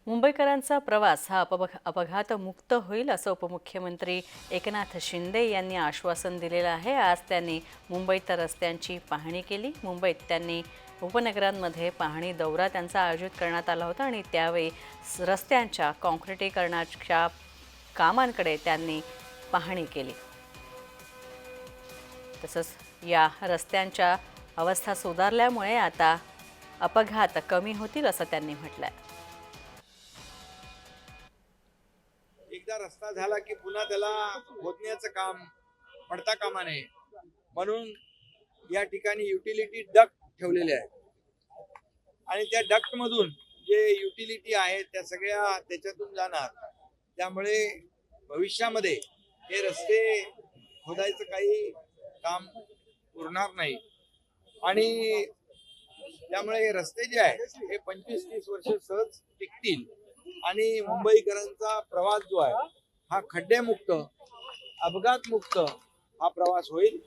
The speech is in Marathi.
मुंबईकरांचा प्रवास हा अपघातमुक्त होईल असं उपमुख्यमंत्री एकनाथ शिंदे यांनी आश्वासन दिलेलं आहे। आज त्यांनी मुंबईत रस्त्यांची पाहणी केली। मुंबईत त्यांनी उपनगरांमध्ये पाहणी दौरा त्यांचा आयोजित करण्यात आला होता आणि त्यावेळी रस्त्यांच्या काँक्रिटीकरणाच्या कामांकडे त्यांनी पाहणी केली। तसंच या रस्त्यांच्या अवस्था सुधारल्यामुळे आता अपघात कमी होतील असं त्यांनी म्हटलंय। एकदा रस्ता झाला की पुन्हा त्याला खोदण्याचं काम पडता कामा नये म्हणून या ठिकाणी युटिलिटी डक्ट ठेवलेले आहे आणि त्या डक्ट मधून जे युटिलिटी आहे त्या सगळ्या त्याच्यातून जाणार। त्यामुळे भविष्यामध्ये हे रस्ते खोदायचं काही काम उरणार नाही आणि त्यामुळे हे रस्ते जे आहेत हे 25-30 वर्ष सहज टिकतील आणि मुंबईकरांचा प्रवास जो आहे हा खड्डेमुक्त अपघातमुक्त हा प्रवास होईल।